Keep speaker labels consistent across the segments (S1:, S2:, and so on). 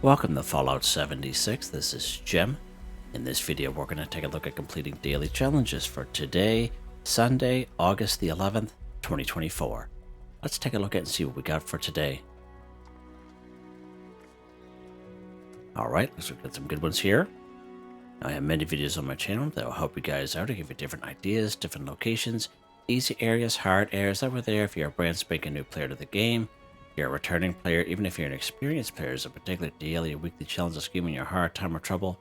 S1: Welcome to Fallout 76, this is Jim. In this video we're going to take a look at completing daily challenges for today, Sunday, August the 11th, 2024. Let's take a look at and see what we got for today. Alright, let's look at some good ones here. I have many videos on my channel that will help you guys out to give you different ideas, different locations, easy areas, hard areas that were there if you're a brand spanking new player to the game. If you're a returning player, even if you're an experienced player, is a particular daily or weekly challenge that's giving you a hard time or trouble,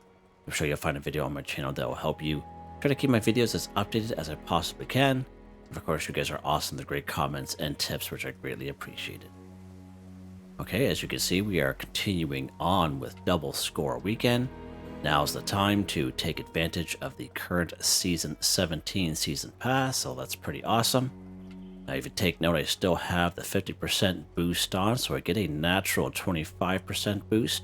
S1: I'm sure you'll find a video on my channel that will help you. Try to keep my videos as updated as I possibly can. And of course, you guys are awesome, the great comments and tips, which I greatly appreciated. Okay, as you can see, we are continuing on with Double Score Weekend. Now's the time to take advantage of the current Season 17 Season Pass, so that's pretty awesome. Now, if you take note, I still have the 50% boost on, so I get a natural 25% boost,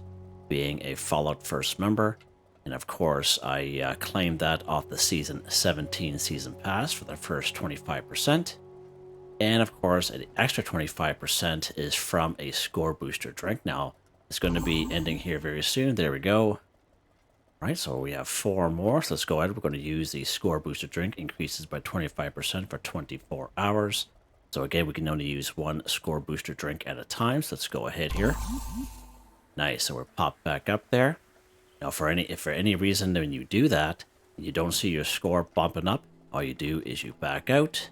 S1: being a Fallout First member. And of course, I claimed that off the Season 17 Season Pass for the first 25%. And of course, an extra 25% is from a score booster drink. Now, it's going to be ending here very soon. There we go. All right, so we have 4 more. So let's go ahead. We're going to use the score booster drink. Increases by 25% for 24 hours. So again, we can only use 1 score booster drink at a time. So let's go ahead here. Nice. So we're popped back up there. Now, if for any reason when you do that, and you don't see your score bumping up, all you do is you back out,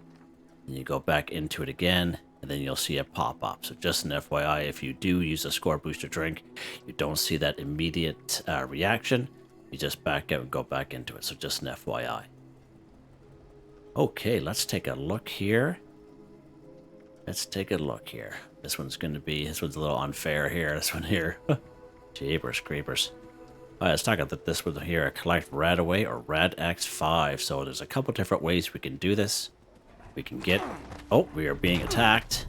S1: and you go back into it again, and then you'll see it pop up. So just an FYI, if you do use a score booster drink, you don't see that immediate reaction. You just back out and go back into it. So just an FYI. Okay, let's take a look here. This one's a little unfair here. This one here. Jeepers creepers. All right, let's talk about this one here. Collect RadAway or Rad-X 5. So there's a couple different ways we can do this. We can get... Oh, we are being attacked.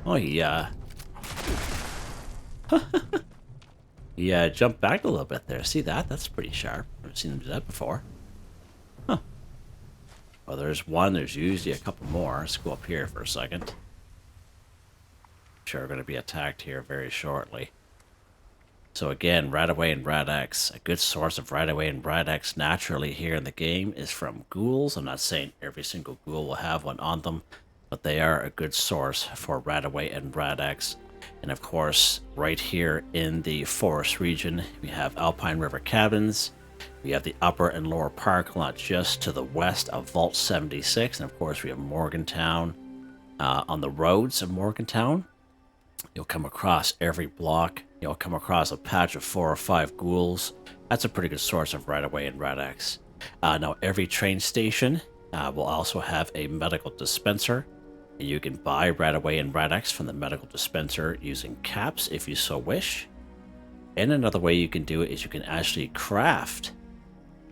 S1: Oh, yeah. Yeah, jump back a little bit there. See that? That's pretty sharp. I've never seen them do that before. Huh. Well, there's one. There's usually a couple more. Let's go up here for a second. I'm sure we're going to be attacked here very shortly. So again, RadAway and Rad-X. A good source of RadAway and Rad-X naturally here in the game is from ghouls. I'm not saying every single ghoul will have one on them, but they are a good source for RadAway and Rad-X. And of course, right here in the forest region, we have Alpine River Cabins. We have the upper and lower park lot just to the west of Vault 76. And of course, we have Morgantown. On the roads of Morgantown, you'll come across every block. You'll come across a patch of 4 or 5 ghouls. That's a pretty good source of RadAway and Rad-X. Now, every train station will also have a medical dispenser. You can buy RadAway and Rad-X from the medical dispenser using caps if you so wish. And another way you can do it is you can actually craft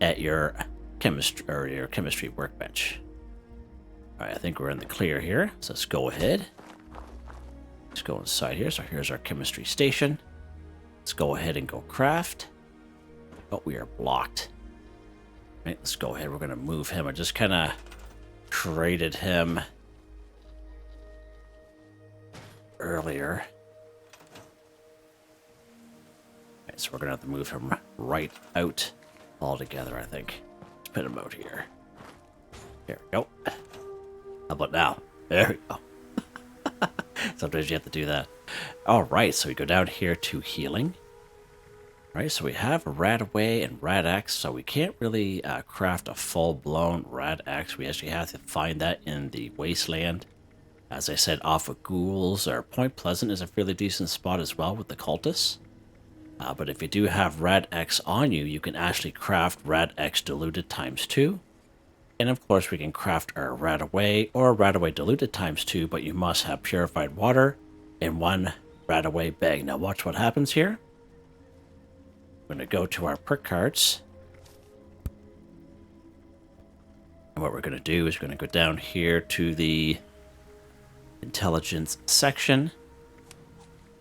S1: at your chemistry workbench. All right, I think we're in the clear here, so let's go ahead. Let's go inside here. So here's our chemistry station. Let's go ahead and go craft. Oh, we are blocked. All right, let's go ahead. We're going to move him. I just kind of traded him earlier. Alright, so we're gonna have to move him right out altogether, I think. Let's put him out here. There we go. How about now? There we go. Sometimes you have to do that. Alright, so we go down here to healing. Alright, so we have RadAway and Rad-X, so we can't really craft a full-blown Rad-X. We actually have to find that in the wasteland. As I said, off of ghouls, or Point Pleasant is a fairly decent spot as well with the cultists. But if you do have Rad-X on you, you can actually craft Rad-X diluted ×2. And of course, we can craft our RadAway or RadAway diluted ×2, but you must have purified water in 1 RadAway bag. Now watch what happens here. We're going to go to our perk cards. And what we're going to do is we're going to go down here to the intelligence section,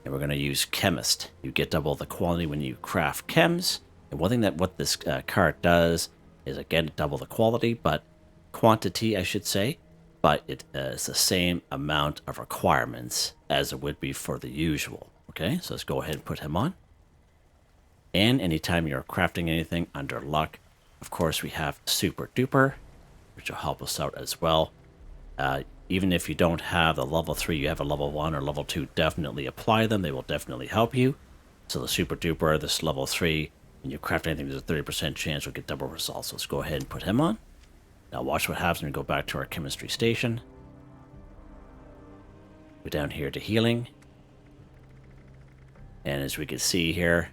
S1: and we're going to use chemist. You get double the quality when you craft chems. And one thing that what this card does is again double the quality, but quantity I should say. but it is the same amount of requirements as it would be for the usual. Okay, so let's go ahead and put him on. And anytime you're crafting anything under luck, of course, we have Super Duper, which will help us out as well. Even if you don't have the level 3, you have a level 1 or level 2, definitely apply them. They will definitely help you. So the Super Duper, this level 3, when you craft anything, there's a 30% chance you'll get double results. So let's go ahead and put him on. Now watch what happens when we go back to our chemistry station. Go down here to healing. And as we can see here,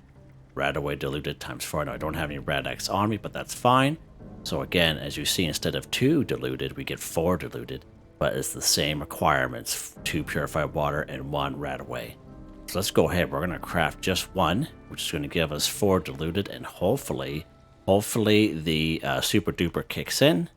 S1: RadAway diluted times 4. Now I don't have any Rad-X on me, but that's fine. So again, as you see, instead of 2 diluted, we get 4 diluted. But it's the same requirements, 2 purified water and 1 RadAway. So let's go ahead. We're going to craft just 1, which is going to give us 4 diluted, and hopefully the Super Duper kicks in.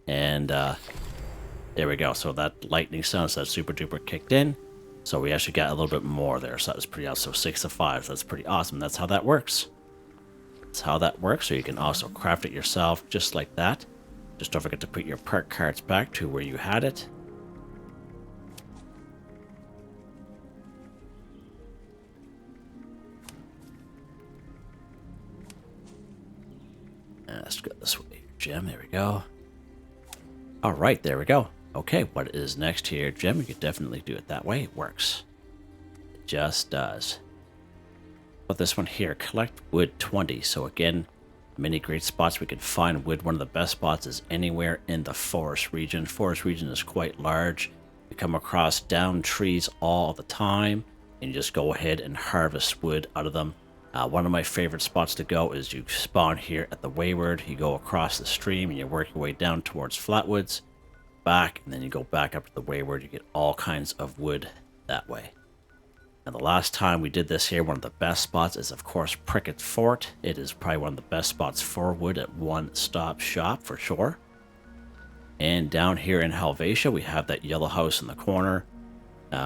S1: And there we go. So that lightning sounds, that Super Duper kicked in. So we actually got a little bit more there. So that was pretty awesome. So 6 of 5. That's pretty awesome. That's how that works. That's how that works. So you can also craft it yourself just like that. Just don't forget to put your perk cards back to where you had it. Let's go this way, Jim. There we go. All right, there we go. Okay, what is next here, Jim? You could definitely do it that way. It works. It just does. But this one here, collect wood 20. So again, many great spots we can find wood. One of the best spots is anywhere in the forest region. Forest region is quite large. You come across down trees all the time, and you just go ahead and harvest wood out of them. One of my favorite spots to go is you spawn here at the Wayward. You go across the stream and you work your way down towards Flatwoods, back, and then you go back up to the Wayward. You get all kinds of wood that way. And the last time we did this here, one of the best spots is, of course, Prickett Fort. It is probably one of the best spots for wood at one-stop shop for sure. And down here in Helvetia, we have that yellow house in the corner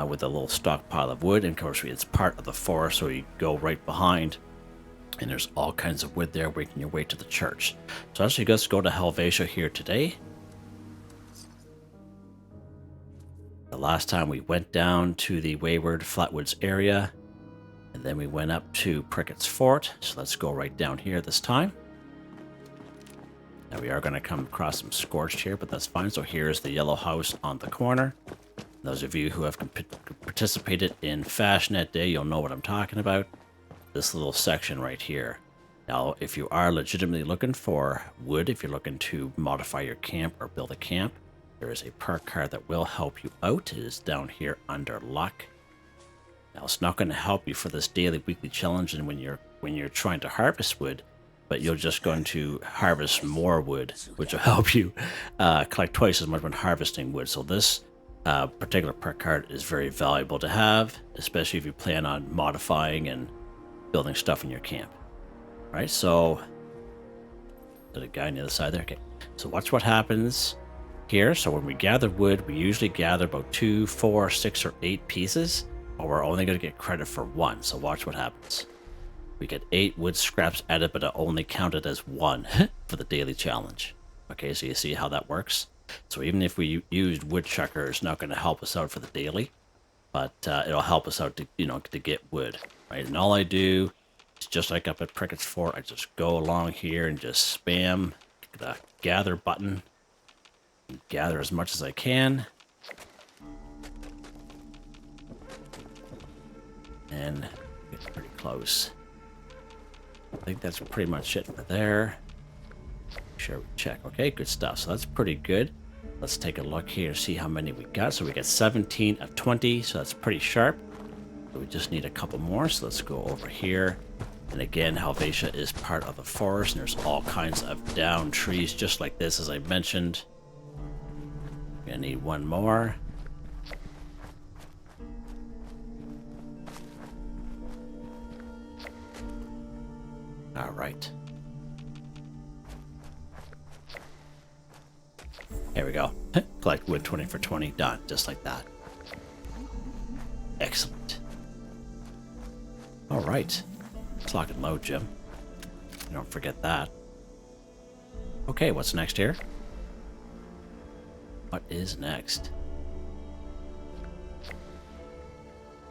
S1: with a little stockpile of wood. And of course, it's part of the forest, so you go right behind, and there's all kinds of wood there making your way to the church. So actually, let's go to Helvetia here today. The last time we went down to the Wayward Flatwoods area, and then we went up to Prickett's Fort. So let's go right down here this time. Now we are going to come across some scorched here, but that's fine. So here's the yellow house on the corner. Those of you who have participated in Fashnet Day, you'll know what I'm talking about. This little section right here. Now, if you are legitimately looking for wood, if you're looking to modify your camp or build a camp, there is a perk card that will help you out. It is down here under luck. Now, it's not going to help you for this daily, weekly challenge and when you're trying to harvest wood, but you're just going to harvest more wood, which will help you collect twice as much when harvesting wood. So this particular perk card is very valuable to have, especially if you plan on modifying and building stuff in your camp. All right, so there's a guy on the other side there. Okay, so watch what happens here. So when we gather wood, we usually gather about 2, 4, 6, or 8 pieces, but we're only going to get credit for 1. So watch what happens. We get 8 wood scraps added, but it only counted as 1 for the daily challenge. Okay, so you see how that works. So even if we used woodchucker, it's not going to help us out for the daily, but it'll help us out to to get wood, right? And all I do is just like up at Prickett's Fort, I just go along here and just spam the gather button. Gather as much as I can, and get pretty close. I think that's pretty much it for there. Make sure we check. Okay, good stuff. So that's pretty good. Let's take a look here, see how many we got. So we got 17 of 20, so that's pretty sharp. So we just need a couple more. So let's go over here. And again, Helvetia is part of the forest, and there's all kinds of down trees just like this, as I mentioned. Gonna need one more. All right. Here we go. Collect wood 20 for 20. Done. Just like that. Excellent. All right. Let's lock and load, Jim. Don't forget that. Okay, what's next here? what is next?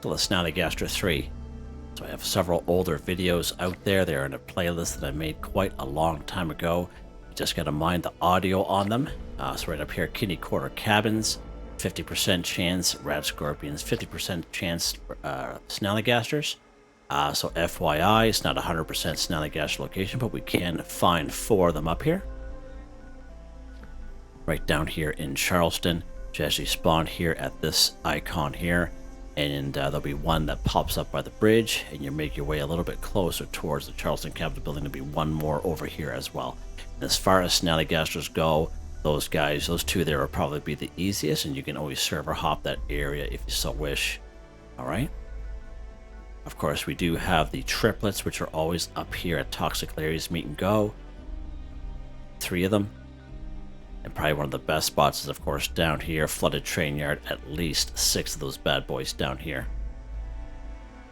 S1: So the Snallygaster 3. So I have several older videos out there. They're in a playlist that I made quite a long time ago. You just got to mind the audio on them. So right up here, Kitty Quarter Cabins, 50% chance Rad Scorpions, 50% chance Snallygasters. So FYI, it's not 100% Snallygaster location, but we can find 4 of them up here. Right down here in Charleston, which actually spawned here at this icon here. And there'll be one that pops up by the bridge, and you make your way a little bit closer towards the Charleston Capitol building. There'll be one more over here as well. And as far as Snallygasters go, those guys, those 2 there will probably be the easiest, and you can always server hop that area if you so wish. All right. Of course, we do have the triplets, which are always up here at Toxically Areas Meet and Go. 3 of them. And probably one of the best spots is, of course, down here, Flooded Train Yard. At least 6 of those bad boys down here.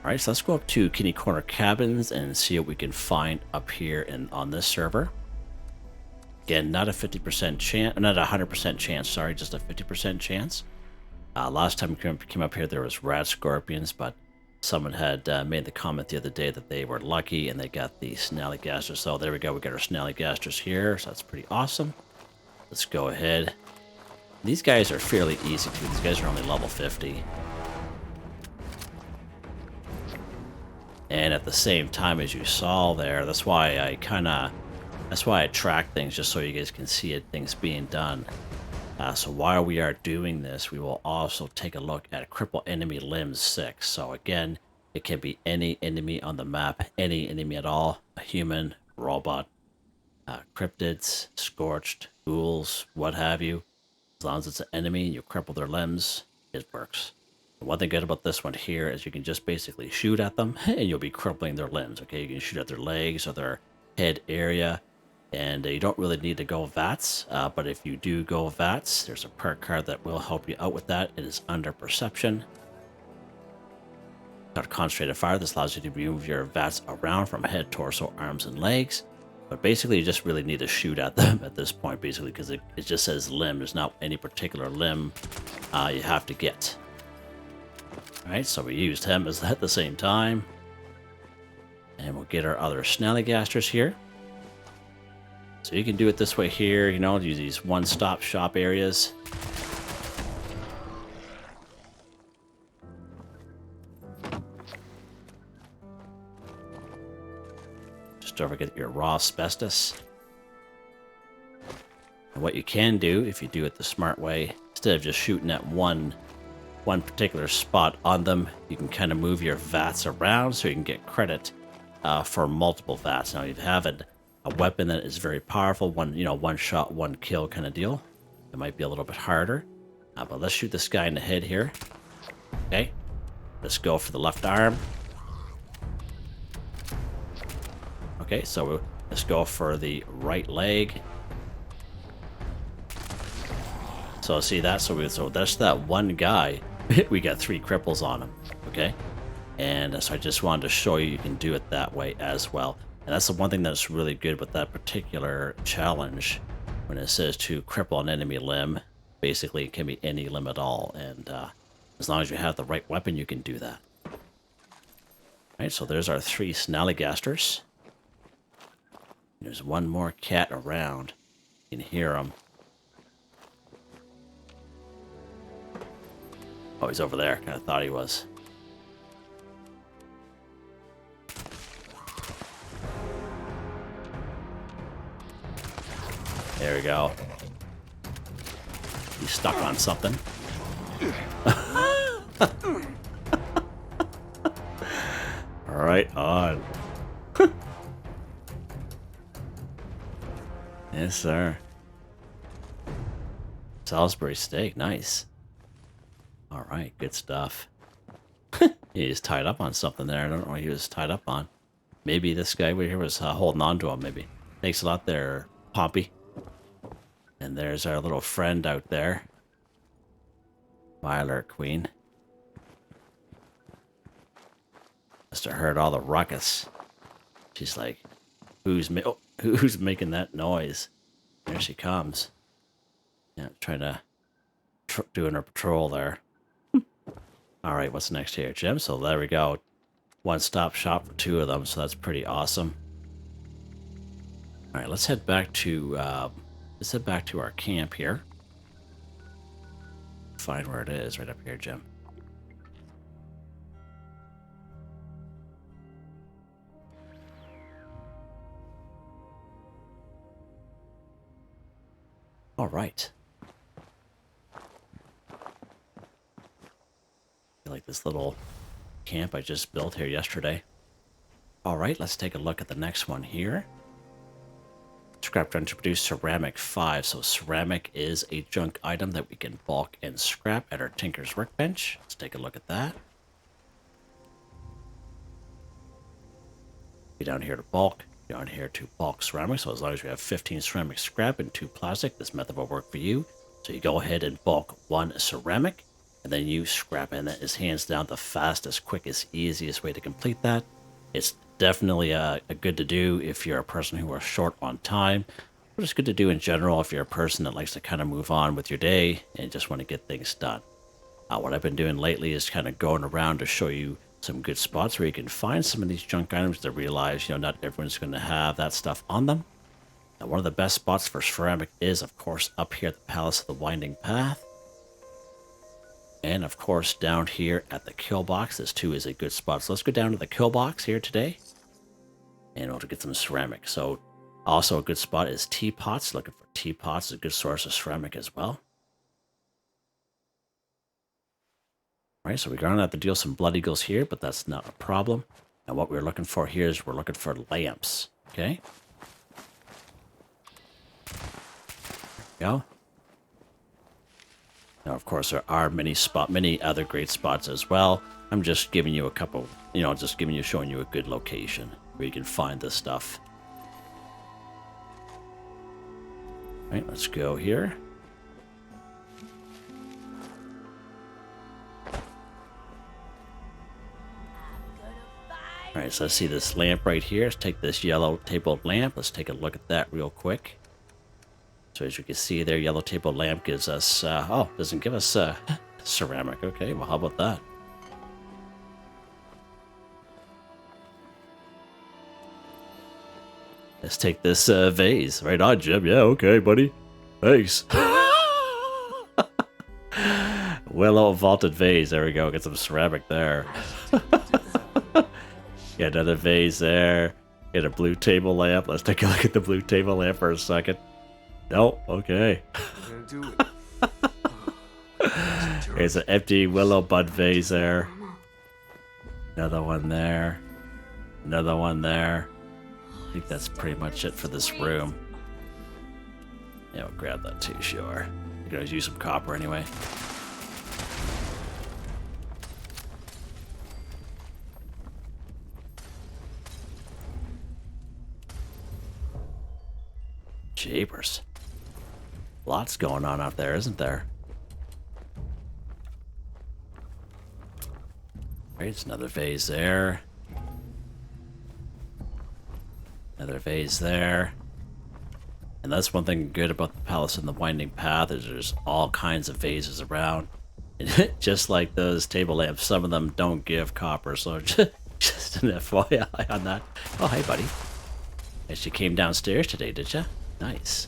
S1: All right, so let's go up to Kitty Corner Cabins and see what we can find up here on this server. Again, not a 50% chance, not a 100% chance, sorry, just a 50% chance. Last time we came up here, there was Rad Scorpions, but someone had made the comment the other day that they were lucky and they got the Snallygasters. So there we go, we got our Snallygasters here, so that's pretty awesome. Let's go ahead. These guys are fairly easy too. These guys are only level 50. And at the same time, as you saw there, that's why I track things, just so you guys can see it, things being done. So while we are doing this, we will also take a look at Cripple Enemy Limbs 6. So again, it can be any enemy on the map, any enemy at all, a human, robot, cryptids, scorched, ghouls, what have you. As long as it's an enemy and you cripple their limbs, it works. The one thing good about this one here is you can just basically shoot at them and you'll be crippling their limbs. Okay, you can shoot at their legs or their head area. And you don't really need to go VATS, but if you do go VATS, there's a perk card that will help you out with that. It is under Perception. Got Concentrated Fire. This allows you to move your VATS around from head, torso, arms, and legs. But basically, you just really need to shoot at them at this point, basically, because it just says limb. There's not any particular limb you have to get. All right, so we used him at the same time. And we'll get our other Snallygasters here. So you can do it this way here, you know, use these one-stop shop areas. Just don't forget your raw asbestos. And what you can do, if you do it the smart way, instead of just shooting at one particular spot on them, you can kind of move your VATS around so you can get credit for multiple VATS. Now, you have a weapon that is very powerful, one shot, one kill kind of deal. It might be a little bit harder, but let's shoot this guy in the head here. Okay, let's go for the left arm. Okay, so let's go for the right leg. So see that? So that's that one guy. We got 3 cripples on him. Okay, and so I just wanted to show you can do it that way as well. And that's the one thing that's really good with that particular challenge, when it says to cripple an enemy limb. Basically, it can be any limb at all, and as long as you have the right weapon, you can do that. All right, so there's our 3 Snallygasters. There's one more cat around. You can hear him. Oh, he's over there. Kind of thought he was. There we go. He's stuck on something. Right on. Yes, sir. Salisbury steak, nice. All right, good stuff. He's tied up on something there. I don't know what he was tied up on. Maybe this guy over here was holding on to him, maybe. Thanks a lot there, Pompey. And there's our little friend out there. Violet Queen. Must have heard all the ruckus. She's like, who's making that noise? There she comes. Yeah, trying to doing our patrol there. All right, what's next here, Jim? So there we go. One-stop shop for 2 of them, so that's pretty awesome. All right, let's head back to our camp here. Find where it is, right up here, Jim. All right. I like this little camp I just built here yesterday. All right, let's take a look at the next one here. Scrap done to produce ceramic 5. So ceramic is a junk item that we can bulk and scrap at our tinker's workbench. Let's take a look at that. Be down here to bulk, down here to bulk ceramic. So as long as you have 15 ceramic scrap and 2 plastic, this method will work for you. So you go ahead and bulk 1 ceramic, and then you scrap, and that is hands down the fastest, quickest, easiest way to complete that. It's definitely a good to do if you're a person who are short on time, but it's good to do in general if you're a person that likes to kind of move on with your day and just want to get things done. What I've been doing lately is kind of going around to show you some good spots where you can find some of these junk items to realize, not everyone's going to have that stuff on them. Now, one of the best spots for ceramic is, of course, up here at the Palace of the Winding Path. And, of course, down here at the kill box, this too is a good spot. So let's go down to the kill box here today, and we'll get some ceramic. So also a good spot is teapots. Looking for teapots is a good source of ceramic as well. All right, so we're going to have to deal some blood eagles here, but that's not a problem. And what we're looking for here is we're looking for lamps. Okay. There we go. Now, of course, there are many other great spots as well. I'm just giving you a couple, showing you a good location where you can find this stuff. All right, let's go here. All right, so let's see this lamp right here. Let's take this yellow table lamp. Let's take a look at that real quick. So as you can see there, yellow table lamp gives us, doesn't give us ceramic. Okay, well, how about that? Let's take this vase. Right on, Jim. Yeah, okay, buddy. Thanks. Willow vaulted vase. There we go. Get some ceramic there. Get another vase there. Get a blue table lamp. Let's take a look at the blue table lamp for a second. Nope. Okay. Here's an empty willow bud vase there. Another one there. Another one there. I think that's pretty much it for this room. Yeah, we'll grab that too, sure. You can always use some copper anyway. Jeepers. Lots going on out there, isn't there? There's another vase there. Another vase there. And that's one thing good about the Palace in the Winding Path is there's all kinds of vases around. And just like those table lamps, some of them don't give copper, so just an FYI on that. Oh, hey, buddy. Guess you came downstairs today, did you? Nice.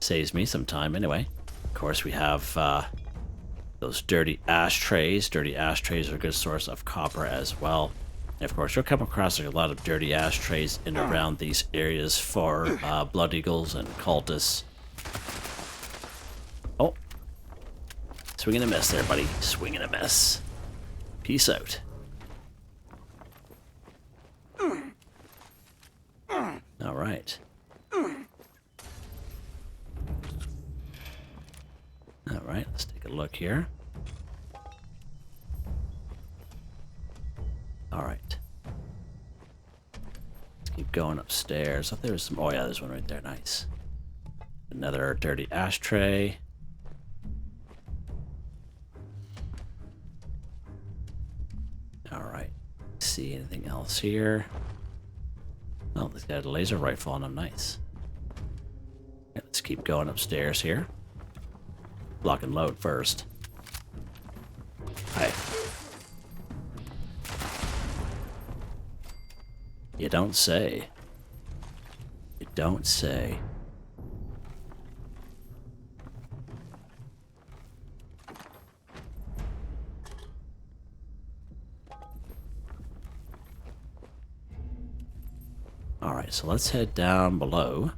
S1: Saves me some time anyway. Of course, we have those dirty ashtrays. Dirty ashtrays are a good source of copper as well. And of course, you'll come across a lot of dirty ashtrays in and around these areas for blood eagles and cultists. Oh. Swing and a miss there, buddy. Swing and a miss. Peace out. All right. All right, let's take a look here. All right. Let's keep going upstairs. Oh, there's some. Oh, yeah, there's one right there. Nice. Another dirty ashtray. All right. See anything else here? Oh, this got a laser rifle on him. Nice. Yeah, let's keep going upstairs here. lock and load first. Hi. You don't say. You don't say. Alright, so let's head down below.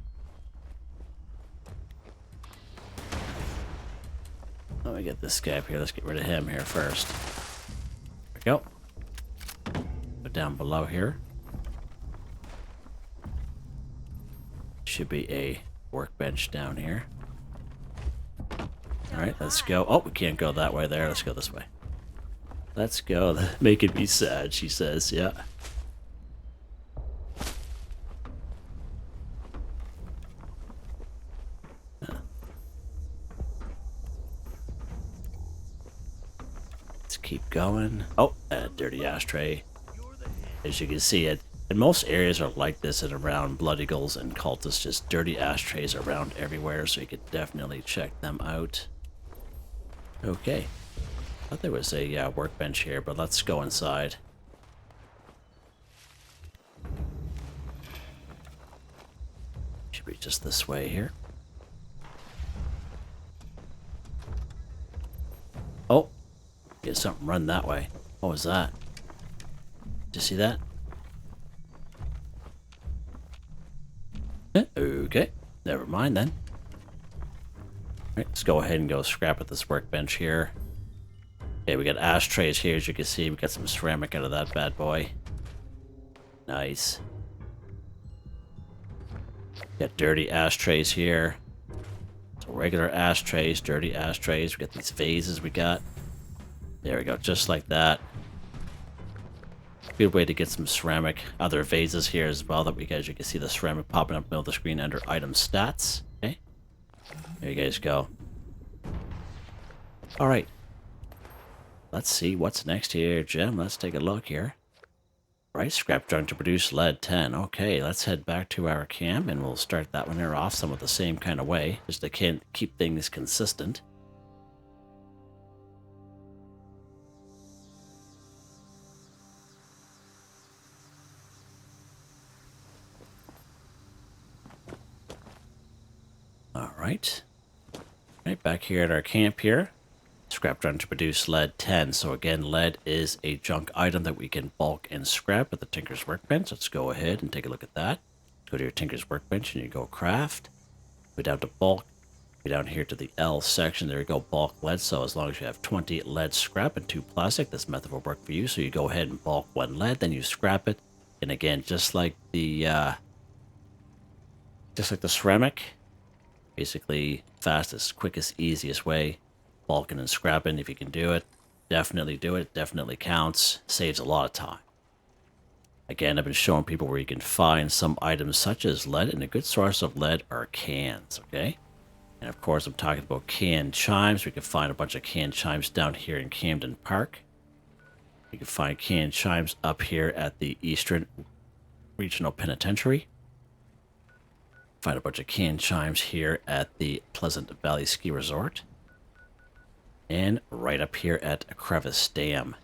S1: Let me get this guy up here. Let's get rid of him here first. There we go. Go down below here. Should be a workbench down here. Alright, let's go. Oh, we can't go that way there. Let's go this way. Let's go. Making me sad, she says. Yeah. Keep going. Oh, a dirty ashtray. As you can see, it in most areas are like this and around Blood Eagles and cultists, just dirty ashtrays around everywhere, so you could definitely check them out. Okay. I thought there was a workbench here, but let's go inside. Should be just this way here. Oh! Get something run that way. What was that? Did you see that? Okay, never mind then. Alright, let's go ahead and go scrap at this workbench here. Okay, we got ashtrays here, as you can see. We got some ceramic out of that bad boy. Nice. Got dirty ashtrays here. So regular ashtrays, dirty ashtrays. We got these vases we got. There we go, just like that. Good way to get some ceramic. Other vases here as well that we guys, you can see the ceramic popping up in the middle of the screen under item stats. Okay, there you guys go. All right, let's see what's next here, Jim. Let's take a look here. Right, scrap junk to produce lead 10. Okay, let's head back to our camp and we'll start that one here off somewhat the same kind of way, just to keep things consistent. Alright. Right back here at our camp here. Scrap junk to produce lead 10. So again, lead is a junk item that we can bulk and scrap at the Tinker's Workbench. Let's go ahead and take a look at that. Go to your Tinker's Workbench and you go craft. Go down to bulk. Go down here to the L section. There you go, bulk lead. So as long as you have 20 lead scrap and 2 plastic, this method will work for you. So you go ahead and bulk 1 lead, then you scrap it. And again, just like the ceramic, basically fastest, quickest, easiest way, bulking and scrapping. If you can do it, definitely do it. Definitely counts. Saves a lot of time. Again, I've been showing people where you can find some items such as lead, and a good source of lead are cans, okay? And of course, I'm talking about canned chimes. We can find a bunch of canned chimes down here in Camden Park. You can find canned chimes up here at the Eastern Regional Penitentiary. Find a bunch of canned chimes here at the Pleasant Valley Ski Resort. And right up here at Crevice Dam.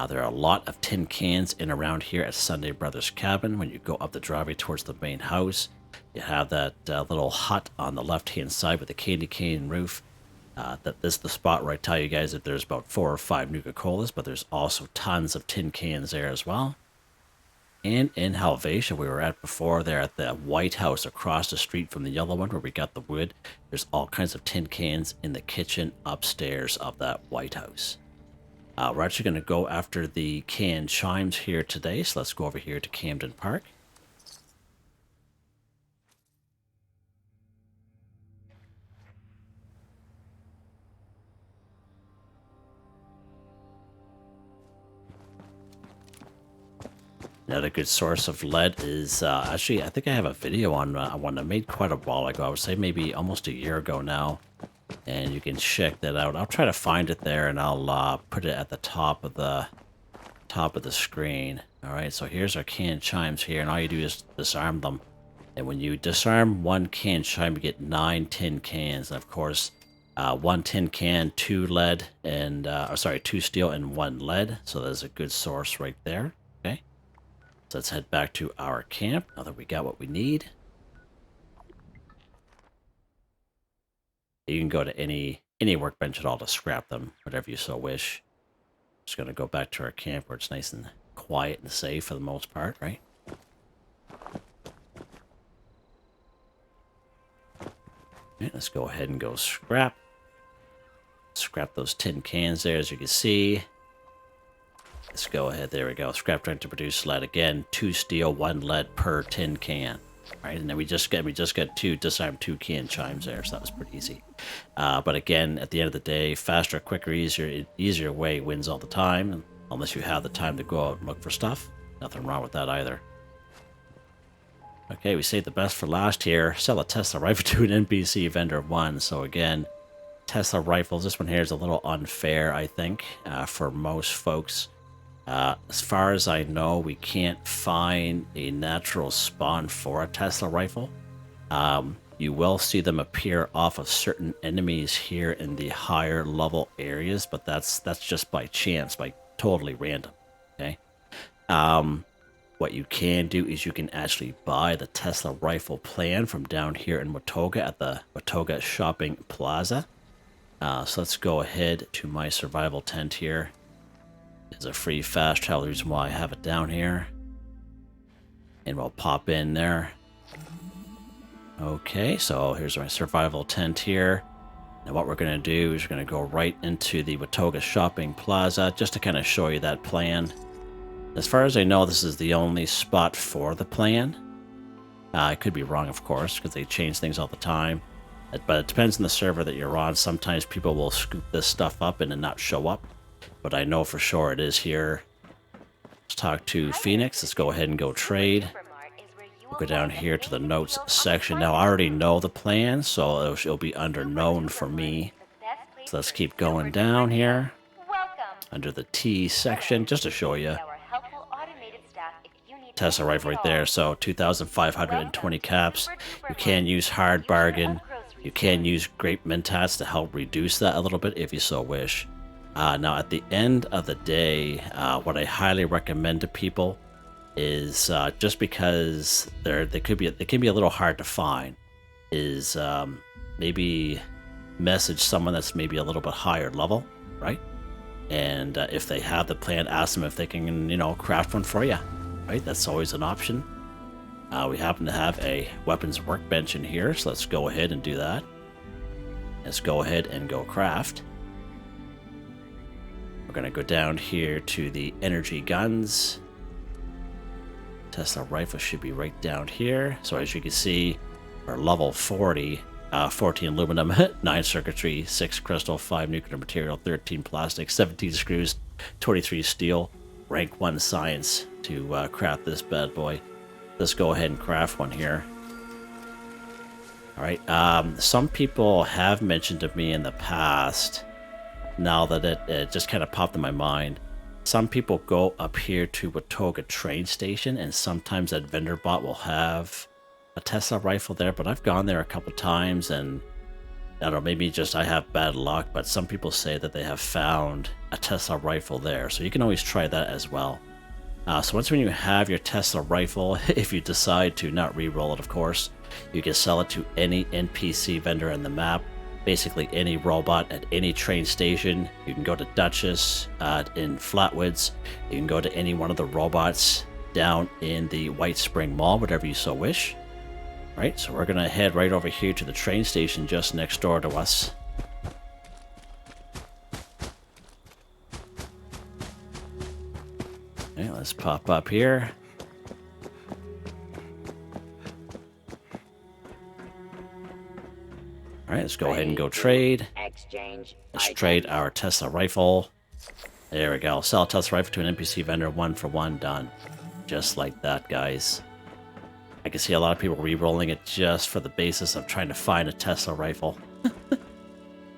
S1: There are a lot of tin cans in around here at Sunday Brothers Cabin. When you go up the driveway towards the main house, you have that little hut on the left-hand side with the candy cane roof. That this is the spot where I tell you guys that there's about 4 or 5 Nuka-Colas, but there's also tons of tin cans there as well. And in Helvetia, we were at before there at the White House across the street from the yellow one where we got the wood. There's all kinds of tin cans in the kitchen upstairs of that White House. We're actually going to go after the canned chimes here today, so let's go over here to Camden Park. Another good source of lead is, actually, I think I have a video on one I made quite a while ago. I would say maybe almost a year ago now. And you can check that out. I'll try to find it there and I'll put it at the top of the screen. Alright, so here's our canned chimes here, and all you do is disarm them. And when you disarm one canned chime, you get 9 tin cans. And of course, 1 tin can, 2 lead, and 2 steel and 1 lead. So there's a good source right there. Okay. So let's head back to our camp now that we got what we need. You can go to any workbench at all to scrap them, whatever you so wish. Just gonna go back to our camp where it's nice and quiet and safe for the most part, right? Okay, let's go ahead and go scrap. Scrap those tin cans there, as you can see. Let's go ahead. There we go. Scrap trying to produce lead again. 2 steel, 1 lead per tin can. All right, and then we just got 2 disarmed 2 can chimes there, so that was pretty easy. But again, at the end of the day, faster, quicker, easier way wins all the time, unless you have the time to go out and look for stuff. Nothing wrong with that either. Okay, we saved the best for last here. Sell a Tesla rifle to an NPC vendor 1. So again, Tesla rifles. This one here is a little unfair, I think, for most folks. As far as I know, we can't find a natural spawn for a Tesla rifle. You will see them appear off of certain enemies here in the higher level areas, but that's just by chance, by totally random. Okay. What you can do is you can actually buy the Tesla rifle plan from down here in Watoga at the Watoga Shopping Plaza. So let's go ahead to my survival tent here. There's a free fast travel, reason why I have it down here. And we'll pop in there. Okay, so here's my survival tent here. Now what we're going to do is we're going to go right into the Watoga Shopping Plaza just to kind of show you that plan. As far as I know, this is the only spot for the plan. I could be wrong, of course, because they change things all the time. But it depends on the server that you're on. Sometimes people will scoop this stuff up and then not show up. But I know for sure it is here. Let's talk to Phoenix. Let's go ahead and go trade. We'll go down here to the notes section. Now, I already know the plan, so it'll be under known for me. So let's keep going down here. Under the T section, just to show you. Tesla rifle right there. So 2,520 caps. You can use hard bargain. You can use grape mentats to help reduce that a little bit if you so wish. Now, at the end of the day, what I highly recommend to people is just because they can be a little hard to find, is maybe message someone that's maybe a little bit higher level, right? And if they have the plan, ask them if they can, craft one for you, right? That's always an option. We happen to have a weapons workbench in here, so let's go ahead and do that. Let's go ahead and go craft. We're going to go down here to the energy guns. Tesla rifle should be right down here. So as you can see, we're level 40, 14 aluminum, 9 circuitry, 6 crystal, 5 nuclear material, 13 plastic, 17 screws, 23 steel, rank 1 science to craft this bad boy. Let's go ahead and craft one here. All right. Some people have mentioned to me in the past, now that it just kind of popped in my mind, some people go up here to Watoga train station, and sometimes that vendor bot will have a Tesla rifle there, but I've gone there a couple times, and I don't know, maybe just I have bad luck, but some people say that they have found a Tesla rifle there, so you can always try that as well. So once when you have your Tesla rifle, if you decide to not re-roll it, of course, you can sell it to any NPC vendor in the map, basically any robot at any train station. You can go to Duchess in Flatwoods. You can go to any one of the robots down in the White Spring Mall, whatever you so wish. Right, so we're going to head right over here to the train station just next door to us. Okay, let's pop up here. All right, let's go ahead and go trade. Let's trade our Tesla rifle. There we go. Sell a Tesla rifle to an NPC vendor, 1 for 1, done. Just like that, guys. I can see a lot of people re-rolling it just for the basis of trying to find a Tesla rifle. But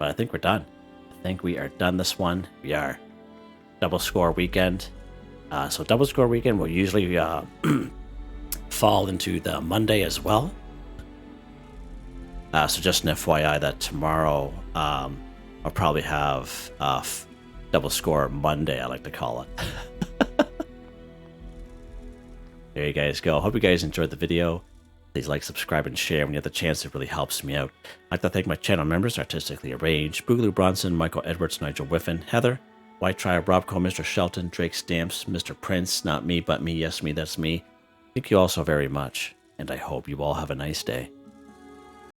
S1: I think we're done. I think we are done this one. We are. Double score weekend. So double score weekend will usually fall into the Monday as well. So just an FYI that tomorrow I'll probably have double score Monday, I like to call it. There you guys go. Hope you guys enjoyed the video. Please like, subscribe, and share when you have the chance. It really helps me out. I'd like to thank my channel members, Artistically Arranged, Boogaloo Bronson, Michael Edwards, Nigel Wiffen, Heather, Whitetribe, Robco, Mr. Shelton, Drake Stamps, Mr.Prince, Not Me But Me, Yes Me That's Me. Thank you all so very much, and I hope you all have a nice day.